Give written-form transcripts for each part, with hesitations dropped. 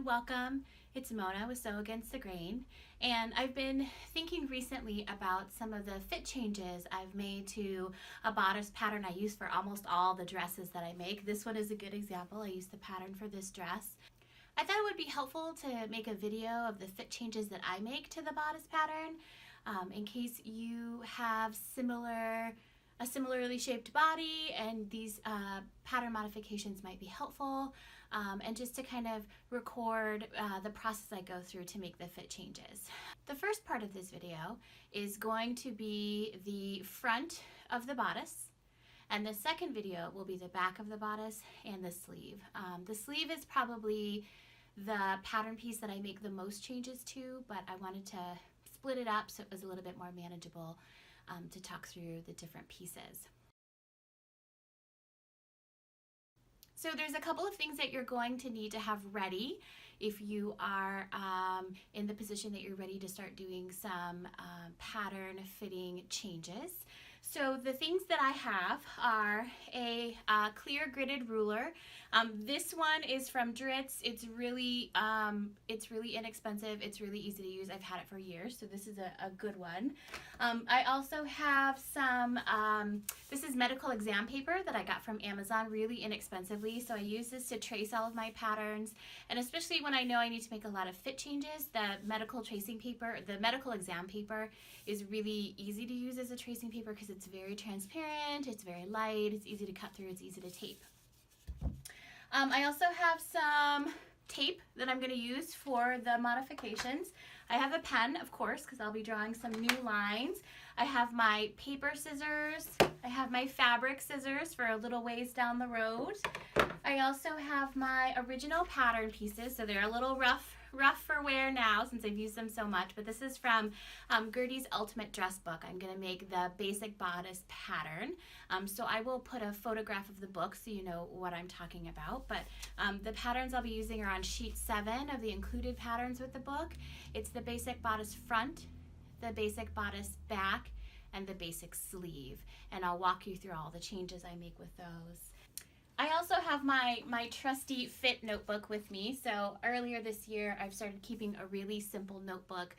welcome. It's Mona with Sew Against the Grain, and I've been thinking recently about some of the fit changes I've made to a bodice pattern I use for almost all the dresses that I make. This one is a good example. I used the pattern for this dress. I thought it would be helpful to make a video of the fit changes that I make to the bodice pattern in case you have a similarly shaped body and these pattern modifications might be helpful, and just to kind of record the process I go through to make the fit changes. The first part of this video is going to be the front of the bodice, and the second video will be the back of the bodice and the sleeve. The sleeve is probably the pattern piece that I make the most changes to, but I wanted to split it up so it was a little bit more manageable to talk through the different pieces. So there's a couple of things that you're going to need to have ready if you are in the position that you're ready to start doing some pattern fitting changes. So the things that I have are a clear gridded ruler. This one is from Dritz. It's really inexpensive. It's really easy to use. I've had it for years, so this is a good one. I also have some, this is medical exam paper that I got from Amazon really inexpensively. So I use this to trace all of my patterns, and especially when I know I need to make a lot of fit changes, the medical exam paper is really easy to use as a tracing paper because it's very transparent, it's very light, it's easy to cut through, it's easy to tape. I also have some tape that I'm going to use for the modifications. I have a pen, of course, because I'll be drawing some new lines. I have my paper scissors. I have my fabric scissors for a little ways down the road. I also have my original pattern pieces, so they're a little rough for wear now since I've used them so much, but this is from Gertie's Ultimate Dress Book. I'm going to make the basic bodice pattern, so I will put a photograph of the book so you know what I'm talking about, but the patterns I'll be using are on sheet 7 of the included patterns with the book. It's the basic bodice front, the basic bodice back, and the basic sleeve, and I'll walk you through all the changes I make with those. I also have my trusty fit notebook with me. So earlier this year, I've started keeping a really simple notebook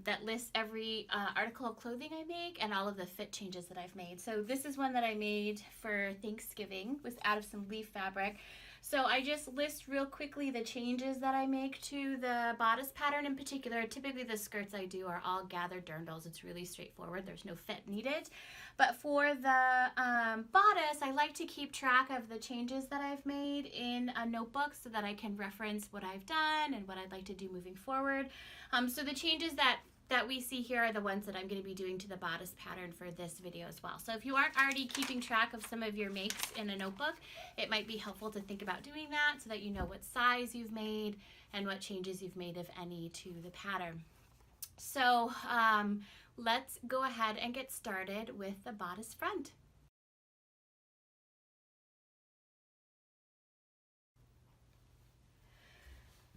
that lists every article of clothing I make and all of the fit changes that I've made. So this is one that I made for Thanksgiving. It was out of some leaf fabric. So I just list real quickly the changes that I make to the bodice pattern in particular. Typically the skirts I do are all gathered dirndls. It's really straightforward. There's no fit needed. But for the bodice, I like to keep track of the changes that I've made in a notebook so that I can reference what I've done and what I'd like to do moving forward. So the changes that we see here are the ones that I'm going to be doing to the bodice pattern for this video as well. So if you aren't already keeping track of some of your makes in a notebook, it might be helpful to think about doing that so that you know what size you've made and what changes you've made, if any, to the pattern. So let's go ahead and get started with the bodice front.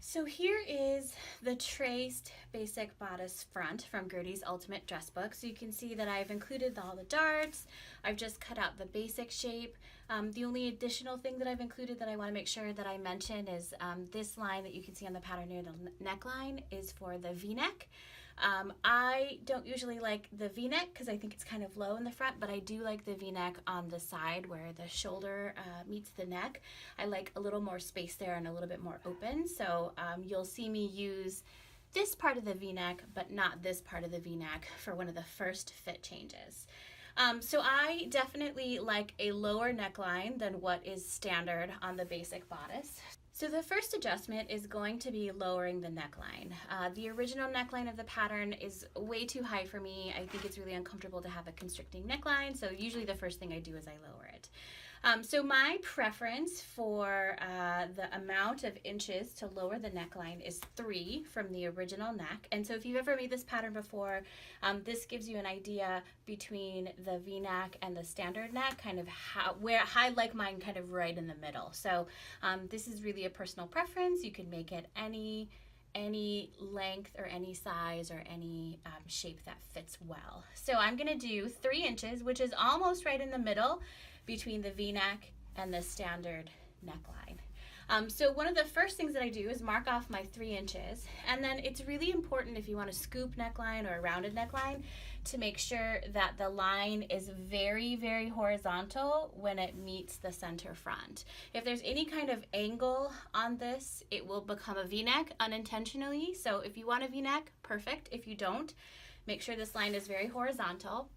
So here is the traced basic bodice front from Gertie's Ultimate Dress Book. So you can see that I've included all the darts. I've just cut out the basic shape. The only additional thing that I've included that I want to make sure that I mention is this line that you can see on the pattern near the neckline is for the V-neck. I don't usually like the V-neck because I think it's kind of low in the front, but I do like the V-neck on the side where the shoulder meets the neck. I like a little more space there and a little bit more open, so you'll see me use this part of the V-neck but not this part of the V-neck for one of the first fit changes. So I definitely like a lower neckline than what is standard on the basic bodice. So the first adjustment is going to be lowering the neckline. The original neckline of the pattern is way too high for me. I think it's really uncomfortable to have a constricting neckline, so usually the first thing I do is I lower it. So my preference for the amount of inches to lower the neckline is 3 from the original neck. And so if you've ever made this pattern before, this gives you an idea between the V-neck and the standard neck, kind of where I like mine kind of right in the middle. So this is really a personal preference. You can make it any length or any size or any shape that fits well. So I'm gonna do 3 inches, which is almost right in the middle between the V-neck and the standard neckline. So one of the first things that I do is mark off my 3 inches, and then it's really important if you want a scoop neckline or a rounded neckline to make sure that the line is very, very horizontal when it meets the center front. If there's any kind of angle on this, it will become a V-neck unintentionally. So if you want a V-neck, perfect. If you don't, make sure this line is very horizontal.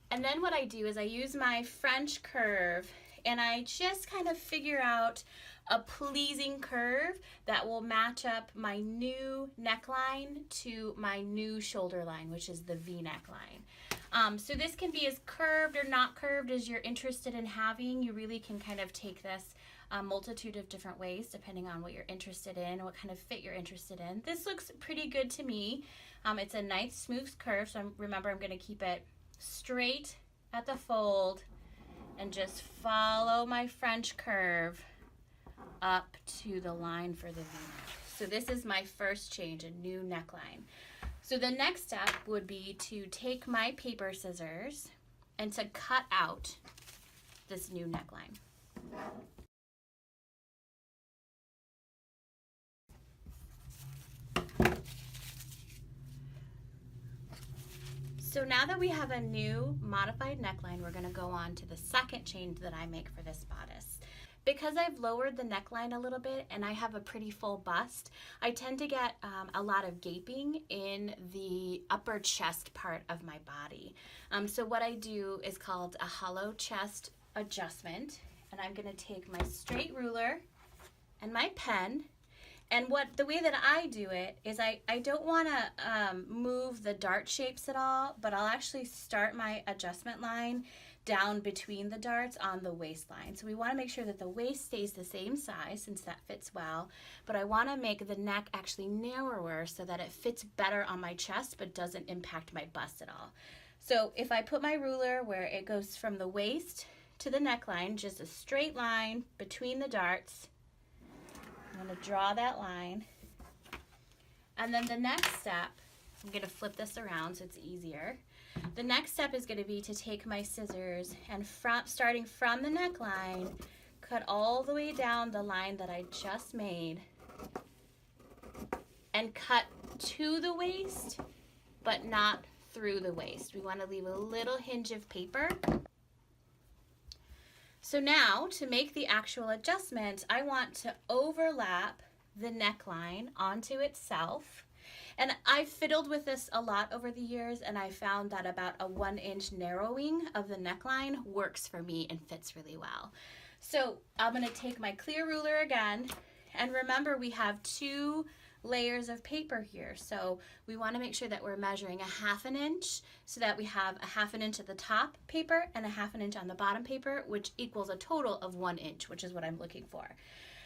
And then what I do is I use my French curve, and I just kind of figure out a pleasing curve that will match up my new neckline to my new shoulder line, which is the V-neck line. So this can be as curved or not curved as you're interested in having. You really can kind of take this a multitude of different ways depending on what you're interested in, what kind of fit you're interested in. This looks pretty good to me. It's a nice smooth curve, so remember I'm going to keep it straight at the fold and just follow my French curve up to the line for the V-neck. So this is my first change, a new neckline. So the next step would be to take my paper scissors and to cut out this new neckline. So now that we have a new modified neckline, we're going to go on to the second change that I make for this bodice. Because I've lowered the neckline a little bit and I have a pretty full bust, I tend to get a lot of gaping in the upper chest part of my body. So what I do is called a hollow chest adjustment, and I'm going to take my straight ruler and my pen. And the way that I do it is I don't want to move the dart shapes at all, but I'll actually start my adjustment line down between the darts on the waistline. So we want to make sure that the waist stays the same size since that fits well, but I want to make the neck actually narrower so that it fits better on my chest but doesn't impact my bust at all. So if I put my ruler where it goes from the waist to the neckline, just a straight line between the darts, I'm going to draw that line. And then the next step, I'm going to flip this around so it's easier. The next step is going to be to take my scissors and starting from the neckline, cut all the way down the line that I just made and cut to the waist, but not through the waist. We want to leave a little hinge of paper. So now to make the actual adjustment, I want to overlap the neckline onto itself. And I've fiddled with this a lot over the years, and I found that about a 1-inch narrowing of the neckline works for me and fits really well. So I'm going to take my clear ruler again, and remember we have 2 layers of paper here. So we want to make sure that we're measuring a 1/2 inch so that we have a 1/2 inch at the top paper and a 1/2 inch on the bottom paper, which equals a total of 1 inch, which is what I'm looking for.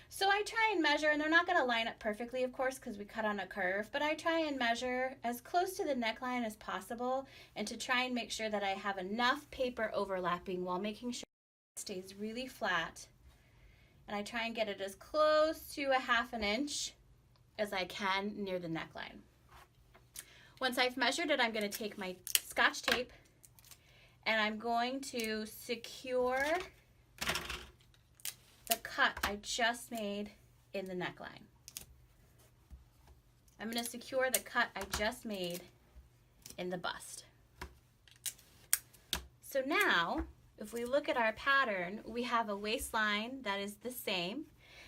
So I try and measure, and they're not going to line up perfectly, of course, because we cut on a curve, but I try and measure as close to the neckline as possible and to try and make sure that I have enough paper overlapping while making sure it stays really flat. And I try and get it as close to a 1/2 inch as I can near the neckline. Once I've measured it, I'm going to take my Scotch tape and I'm going to secure the cut I just made in the neckline. I'm going to secure the cut I just made in the bust. So now, if we look at our pattern, we have a waistline that is the same,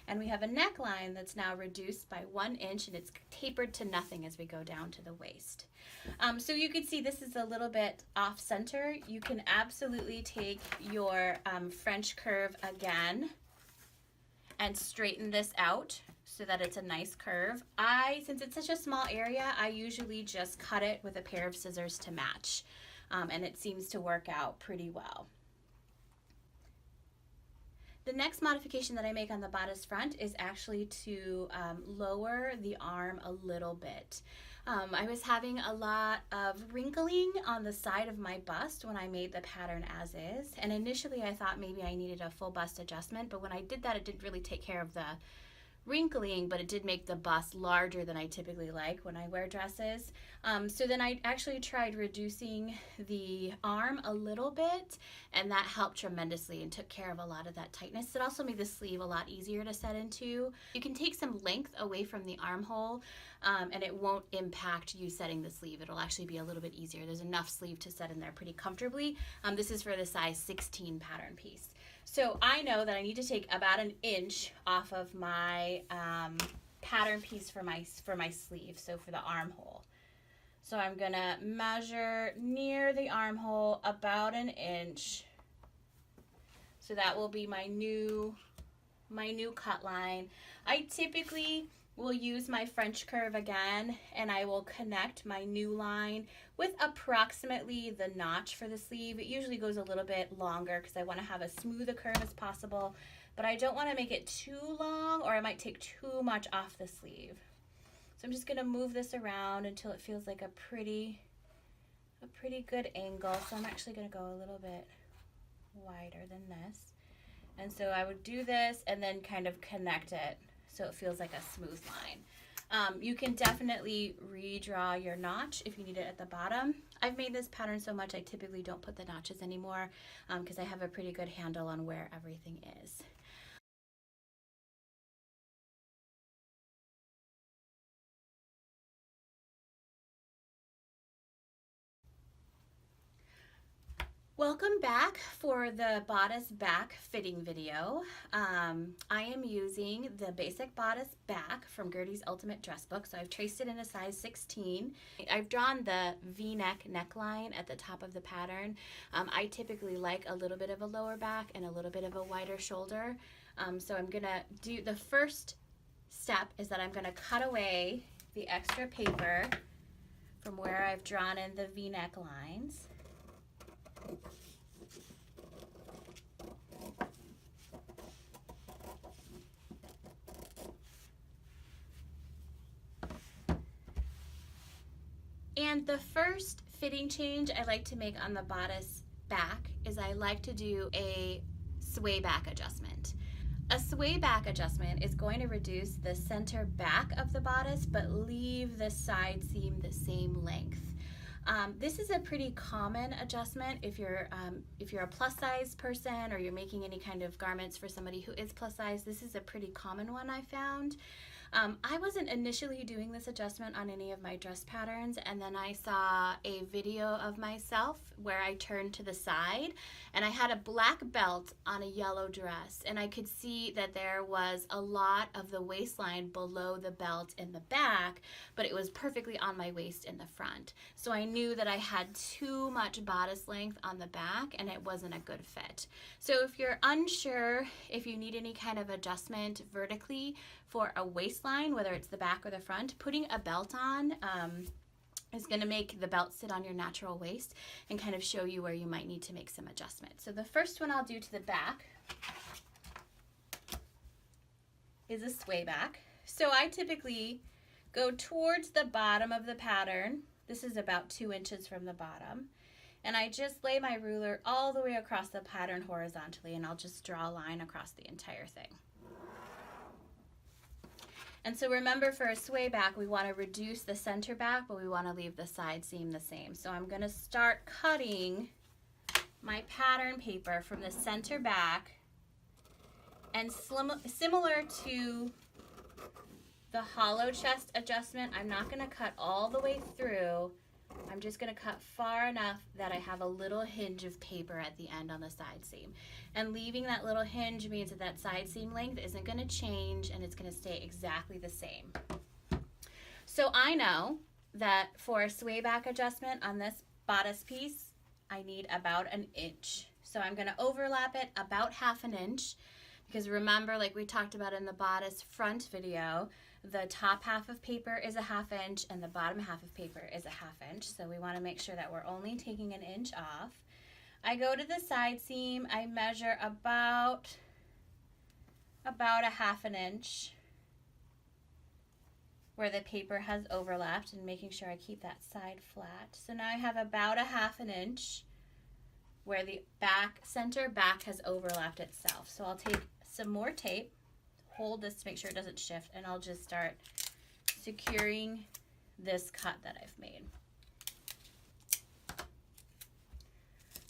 and we have a neckline that's now reduced by 1 inch, and it's tapered to nothing as we go down to the waist. So you can see this is a little bit off center. You can absolutely take your French curve again and straighten this out so that it's a nice curve. Since it's such a small area, I usually just cut it with a pair of scissors to match, and it seems to work out pretty well. The next modification that I make on the bodice front is actually to lower the arm a little bit. I was having a lot of wrinkling on the side of my bust when I made the pattern as is, and initially I thought maybe I needed a full bust adjustment, but when I did that, it didn't really take care of the wrinkling, but it did make the bust larger than I typically like when I wear dresses. So then I actually tried reducing the arm a little bit, and that helped tremendously and took care of a lot of that tightness. It also made the sleeve a lot easier to set into. You can take some length away from the armhole, and it won't impact you setting the sleeve. It'll actually be a little bit easier. There's enough sleeve to set in there pretty comfortably. This is for the size 16 pattern piece. So I know that I need to take about an inch off of my pattern piece for my sleeve, so for the armhole. So I'm gonna measure near the armhole about an inch. So that will be my new cut line. I typically will use my French curve again, and I will connect my new line with approximately the notch for the sleeve. It usually goes a little bit longer because I want to have as smooth a curve as possible, but I don't want to make it too long or I might take too much off the sleeve. So I'm just going to move this around until it feels like a pretty good angle. So I'm actually going to go a little bit wider than this. And so I would do this and then kind of connect it so it feels like a smooth line. You can definitely redraw your notch if you need it at the bottom. I've made this pattern so much I typically don't put the notches anymore because I have a pretty good handle on where everything is. Welcome back for the Bodice Back fitting video. I am using the basic Bodice Back from Gertie's Ultimate Dress Book. So I've traced it in a size 16. I've drawn the V-neck neckline at the top of the pattern. I typically like a little bit of a lower back and a little bit of a wider shoulder. So I'm gonna do, the first step is that I'm gonna cut away the extra paper from where I've drawn in the V-neck lines. And the first fitting change I like to make on the bodice back is I like to do a sway back adjustment. A sway back adjustment is going to reduce the center back of the bodice but leave the side seam the same length. This is a pretty common adjustment if you're a plus size person or you're making any kind of garments for somebody who is plus size. This is a pretty common one I found. I wasn't initially doing this adjustment on any of my dress patterns, and then I saw a video of myself where I turned to the side and I had a black belt on a yellow dress, and I could see that there was a lot of the waistline below the belt in the back, but it was perfectly on my waist in the front. So I knew that I had too much bodice length on the back and it wasn't a good fit. So if you're unsure if you need any kind of adjustment vertically for a waistline, whether it's the back or the front, putting a belt on is going to make the belt sit on your natural waist and kind of show you where you might need to make some adjustments. So the first one I'll do to the back is a sway back. So I typically go towards the bottom of the pattern. This is about 2 inches from the bottom. And I just lay my ruler all the way across the pattern horizontally, and I'll just draw a line across the entire thing. And so remember, for a sway back, we want to reduce the center back, but we want to leave the side seam the same. So I'm going to start cutting my pattern paper from the center back, and similar to the hollow chest adjustment, I'm not going to cut all the way through. I'm just going to cut far enough that I have a little hinge of paper at the end on the side seam. And leaving that little hinge means that that side seam length isn't going to change and it's going to stay exactly the same. So I know that for a sway back adjustment on this bodice piece, I need about an inch. So I'm going to overlap it about ½ an inch, because remember, like we talked about in the bodice front video, the top half of paper is a ½ inch and the bottom half of paper is a ½ inch. So we want to make sure that we're only taking an inch off. I go to the side seam, I measure about a ½ an inch where the paper has overlapped, and making sure I keep that side flat. So now I have about a ½ an inch where the center back has overlapped itself. So I'll take some more tape, hold this to make sure it doesn't shift, and I'll just start securing this cut that I've made.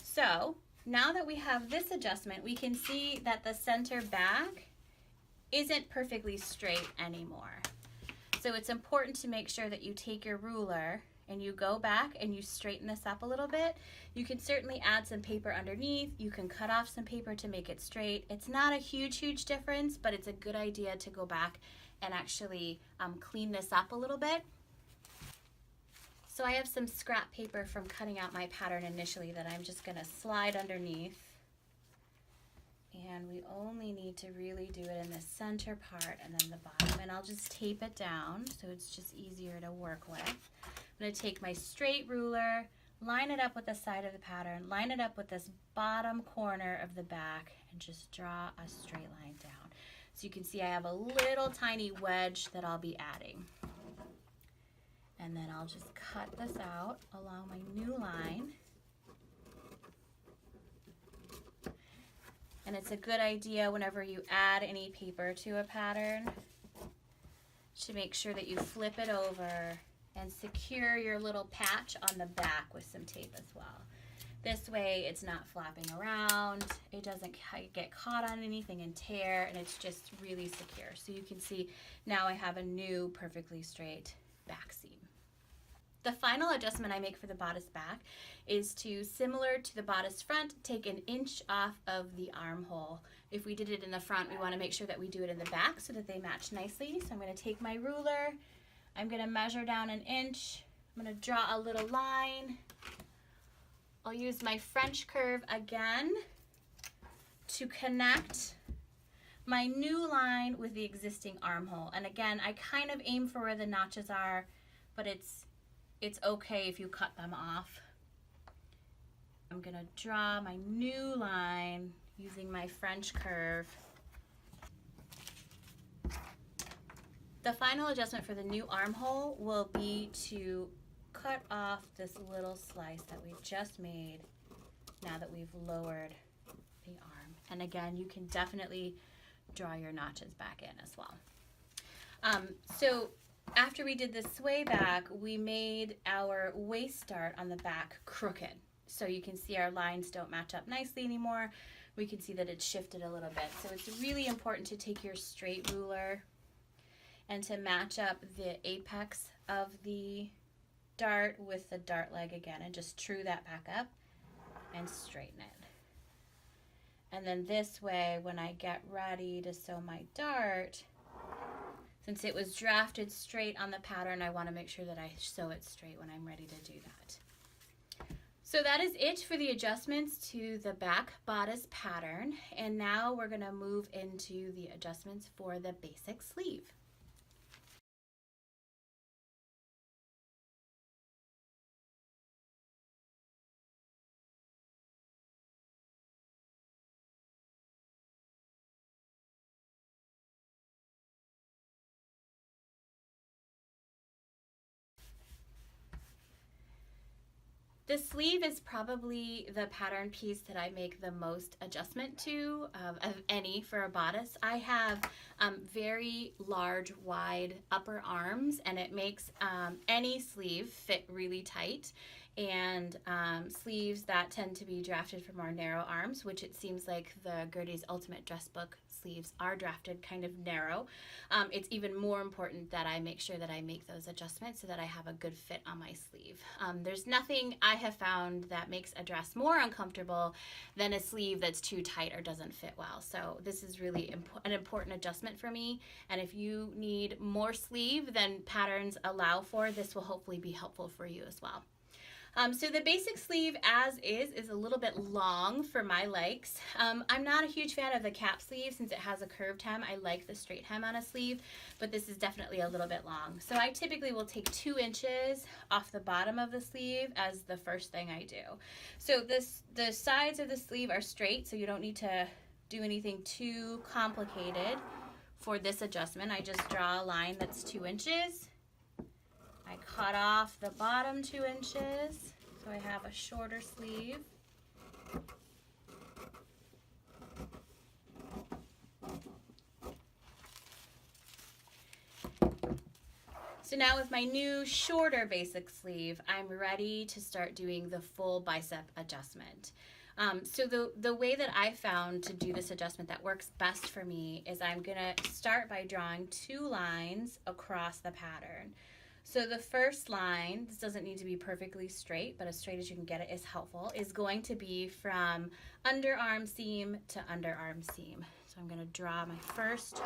So now that we have this adjustment, we can see that the center back isn't perfectly straight anymore. So it's important to make sure that you take your ruler and you go back and you straighten this up a little bit. You can certainly add some paper underneath. You can cut off some paper to make it straight. It's not a huge difference, but it's a good idea to go back and actually clean this up a little bit. So I have some scrap paper from cutting out my pattern initially that I'm just gonna slide underneath. And we only need to really do it in the center part and then the bottom. And I'll just tape it down so it's just easier to work with. I'm going to take my straight ruler, line it up with the side of the pattern, line it up with this bottom corner of the back, and just draw a straight line down. So you can see I have a little tiny wedge that I'll be adding. And then I'll just cut this out along my new line. And it's a good idea whenever you add any paper to a pattern to make sure that you flip it over and secure your little patch on the back with some tape as well. This way it's not flapping around, it doesn't get caught on anything and tear, and it's just really secure. So you can see now I have a new perfectly straight back seam. The final adjustment I make for the bodice back is to, similar to the bodice front, take an inch off of the armhole. If we did it in the front, we want to make sure that we do it in the back so that they match nicely. So I'm going to take my ruler, I'm going to measure down an inch, I'm going to draw a little line. I'll use my French curve again to connect my new line with the existing armhole. And again, I kind of aim for where the notches are, but it's okay if you cut them off. I'm gonna draw my new line using my French curve. The final adjustment for the new armhole will be to cut off this little slice that we just made now that we've lowered the arm. And again, you can definitely draw your notches back in as well. So after we did the sway back, we made our waist dart on the back crooked. So you can see our lines don't match up nicely anymore. We can see that it's shifted a little bit. So it's really important to take your straight ruler and to match up the apex of the dart with the dart leg again, and just true that back up and straighten it. And then this way, when I get ready to sew my dart, since it was drafted straight on the pattern, I want to make sure that I sew it straight when I'm ready to do that. So that is it for the adjustments to the back bodice pattern. And now we're going to move into the adjustments for the basic sleeve. The sleeve is probably the pattern piece that I make the most adjustment to of any for a bodice. I have very large, wide upper arms, and it makes any sleeve fit really tight. And sleeves that tend to be drafted for more narrow arms, which it seems like the Gertie's Ultimate Dress Book sleeves are drafted kind of narrow. It's even more important that I make sure that I make those adjustments so that I have a good fit on my sleeve. There's nothing I have found that makes a dress more uncomfortable than a sleeve that's too tight or doesn't fit well. So this is really an important adjustment for me. And if you need more sleeve than patterns allow for, this will hopefully be helpful for you as well. So the basic sleeve as is a little bit long for my likes. I'm not a huge fan of the cap sleeve since it has a curved hem. I like the straight hem on a sleeve, but this is definitely a little bit long. So I typically will take 2 inches off the bottom of the sleeve as the first thing I do. So the sides of the sleeve are straight, so you don't need to do anything too complicated for this adjustment. I just draw a line that's 2 inches. I cut off the bottom 2 inches, so I have a shorter sleeve. So now with my new shorter basic sleeve, I'm ready to start doing the full bicep adjustment. So the way that I found to do this adjustment that works best for me is I'm gonna start by drawing 2 lines across the pattern. So the first line, this doesn't need to be perfectly straight, but as straight as you can get it is helpful, is going to be from underarm seam to underarm seam. So I'm gonna draw my first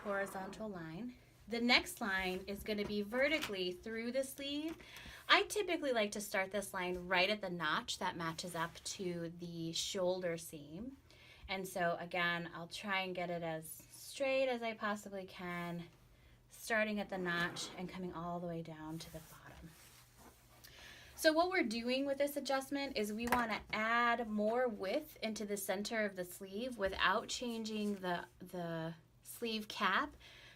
horizontal line. The next line is going to be vertically through the sleeve. I typically like to start this line right at the notch that matches up to the shoulder seam. And so again, I'll try and get it as straight as I possibly can, starting at the notch and coming all the way down to the bottom. So what we're doing with this adjustment is we want to add more width into the center of the sleeve without changing the sleeve cap,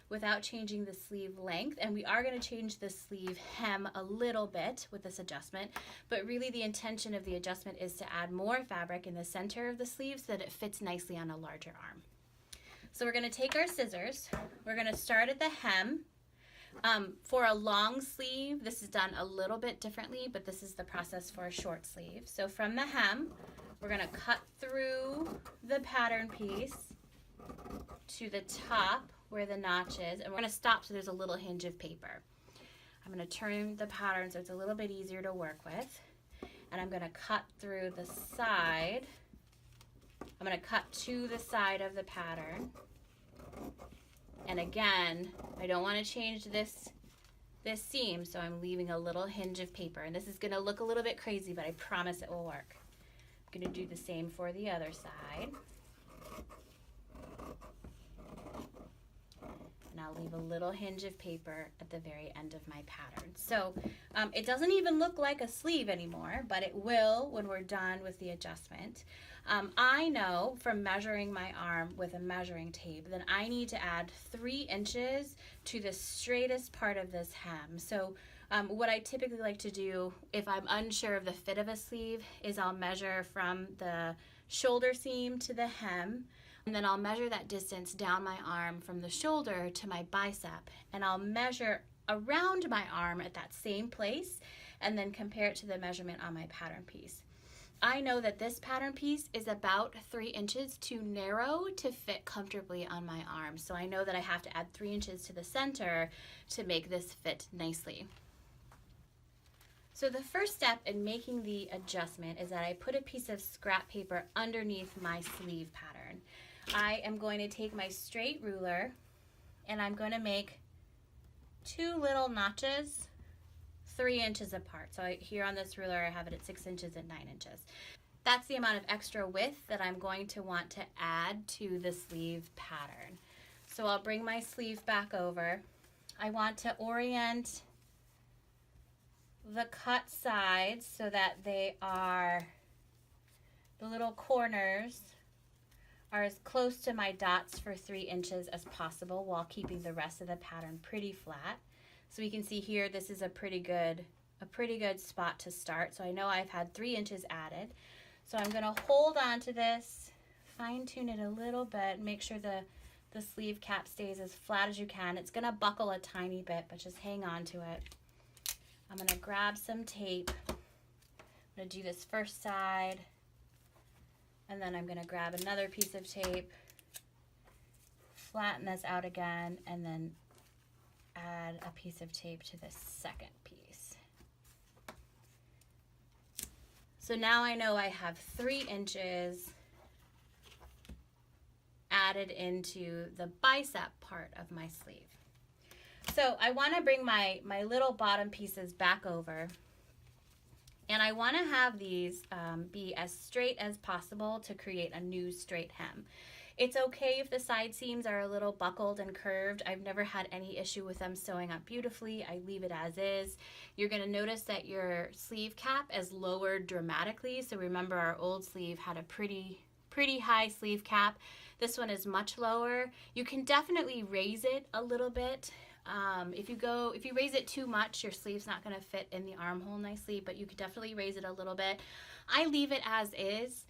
without changing the sleeve length, and we are going to change the sleeve hem a little bit with this adjustment, but really the intention of the adjustment is to add more fabric in the center of the sleeve so that it fits nicely on a larger arm. So we're going to take our scissors, we're going to start at the hem. For a long sleeve, this is done a little bit differently, but this is the process for a short sleeve. So from the hem, we're going to cut through the pattern piece to the top where the notch is, and we're going to stop so there's a little hinge of paper. I'm going to turn the pattern so it's a little bit easier to work with, and I'm going to cut through the side. I'm going to cut to the side of the pattern, and again, I don't want to change this seam, so I'm leaving a little hinge of paper, and this is going to look a little bit crazy, but I promise it will work. I'm going to do the same for the other side. And I'll leave a little hinge of paper at the very end of my pattern. So it doesn't even look like a sleeve anymore, but it will when we're done with the adjustment. I know from measuring my arm with a measuring tape that I need to add 3 inches to the straightest part of this hem. So what I typically like to do if I'm unsure of the fit of a sleeve is I'll measure from the shoulder seam to the hem, and then I'll measure that distance down my arm from the shoulder to my bicep, and I'll measure around my arm at that same place and then compare it to the measurement on my pattern piece. I know that this pattern piece is about 3 inches too narrow to fit comfortably on my arm, so I know that I have to add 3 inches to the center to make this fit nicely. So the first step in making the adjustment is that I put a piece of scrap paper underneath my sleeve pattern. I am going to take my straight ruler and I'm going to make 2 little notches 3 inches apart. So here on this ruler I have it at 6 inches and 9 inches. That's the amount of extra width that I'm going to want to add to the sleeve pattern. So I'll bring my sleeve back over. I want to orient the cut sides so that they are, the little corners are as close to my dots for 3 inches as possible while keeping the rest of the pattern pretty flat. So we can see here this is a pretty good spot to start. So I know I've had 3 inches added. So I'm going to hold on to this, fine tune it a little bit, make sure the sleeve cap stays as flat as you can. It's going to buckle a tiny bit, but just hang on to it. I'm going to grab some tape. I'm going to do this first side, and then I'm going to grab another piece of tape, flatten this out again, and then add a piece of tape to the second piece. So now I know I have 3 inches added into the bicep part of my sleeve. So I want to bring my little bottom pieces back over, and I want to have these be as straight as possible to create a new straight hem. It's okay if the side seams are a little buckled and curved. I've never had any issue with them sewing up beautifully. I leave it as is. You're going to notice that your sleeve cap is lowered dramatically. So remember, our old sleeve had a pretty high sleeve cap. This one is much lower. You can definitely raise it a little bit. If you raise it too much, your sleeve's not going to fit in the armhole nicely, but you could definitely raise it a little bit. I leave it as is.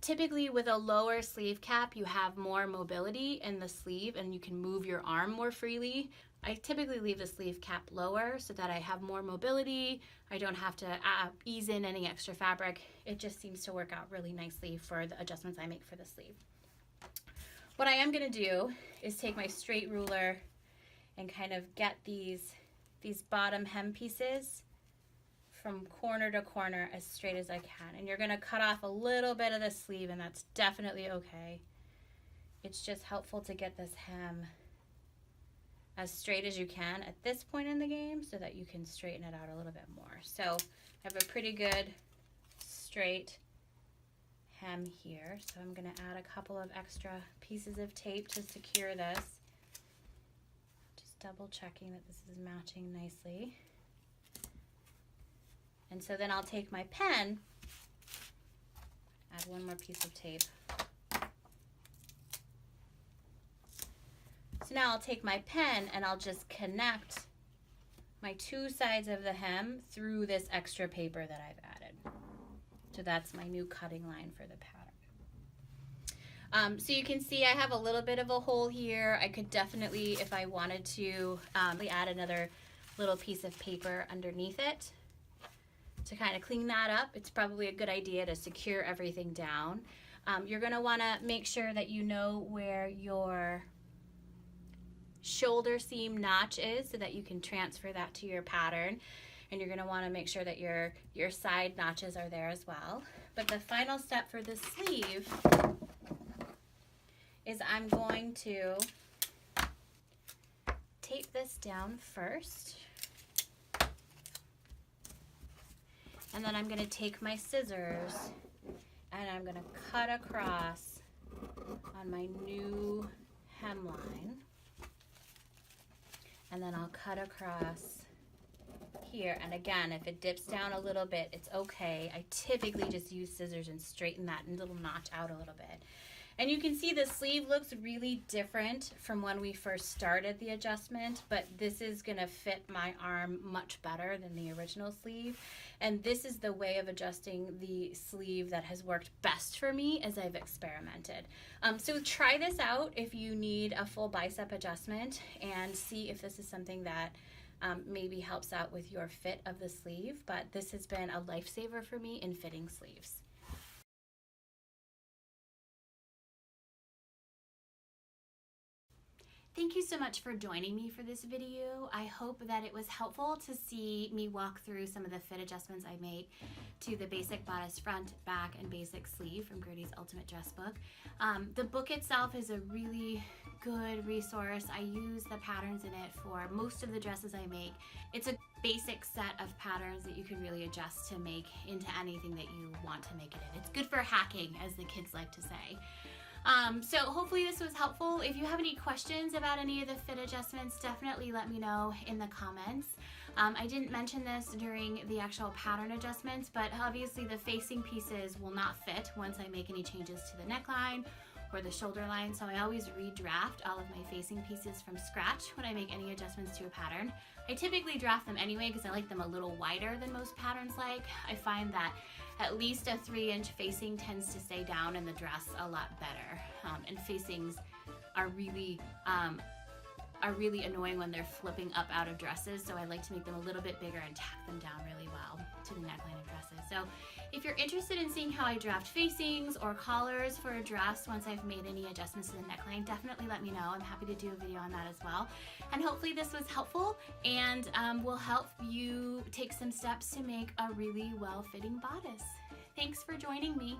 Typically with a lower sleeve cap, you have more mobility in the sleeve and you can move your arm more freely. I typically leave the sleeve cap lower so that I have more mobility. I don't have to ease in any extra fabric. It just seems to work out really nicely for the adjustments I make for the sleeve. What I am gonna do is take my straight ruler and kind of get these bottom hem pieces from corner to corner as straight as I can. And you're gonna cut off a little bit of the sleeve, and that's definitely okay. It's just helpful to get this hem as straight as you can at this point in the game so that you can straighten it out a little bit more. So I have a pretty good straight hem here. So I'm gonna add a couple of extra pieces of tape to secure this. Just double checking that this is matching nicely. And so then I'll take my pen, add one more piece of tape. So now I'll take my pen and I'll just connect my two sides of the hem through this extra paper that I've added. So that's my new cutting line for the pattern. So you can see I have a little bit of a hole here. I could definitely, if I wanted to, add another little piece of paper underneath it to kind of clean that up. It's probably a good idea to secure everything down. You're gonna wanna make sure that you know where your shoulder seam notch is so that you can transfer that to your pattern. And you're gonna wanna make sure that your side notches are there as well. But the final step for the sleeve is I'm going to tape this down first. And then I'm gonna take my scissors and I'm gonna cut across on my new hemline. And then I'll cut across here. And again, if it dips down a little bit, it's okay. I typically just use scissors and straighten that little notch out a little bit. And you can see the sleeve looks really different from when we first started the adjustment, but this is gonna fit my arm much better than the original sleeve. And this is the way of adjusting the sleeve that has worked best for me as I've experimented. So try this out if you need a full bicep adjustment and see if this is something that maybe helps out with your fit of the sleeve. But this has been a lifesaver for me in fitting sleeves. Thank you so much for joining me for this video. I hope that it was helpful to see me walk through some of the fit adjustments I make to the basic bodice front, back, and basic sleeve from Gertie's Ultimate Dress Book. The book itself is a really good resource. I use the patterns in it for most of the dresses I make. It's a basic set of patterns that you can really adjust to make into anything that you want to make it in. It's good for hacking, as the kids like to say. So hopefully this was helpful. If you have any questions about any of the fit adjustments, definitely let me know in the comments. I didn't mention this during the actual pattern adjustments, but obviously the facing pieces will not fit once I make any changes to the neckline or the shoulder line, so I always redraft all of my facing pieces from scratch when I make any adjustments to a pattern. I typically draft them anyway because I like them a little wider than most patterns like. I find that at least a 3-inch facing tends to stay down in the dress a lot better. And facings are really annoying when they're flipping up out of dresses, so I like to make them a little bit bigger and tack them down really well to the neckline of dresses. So if you're interested in seeing how I draft facings or collars for a dress once I've made any adjustments to the neckline, definitely let me know. I'm happy to do a video on that as well. And hopefully this was helpful and will help you take some steps to make a really well-fitting bodice. Thanks for joining me.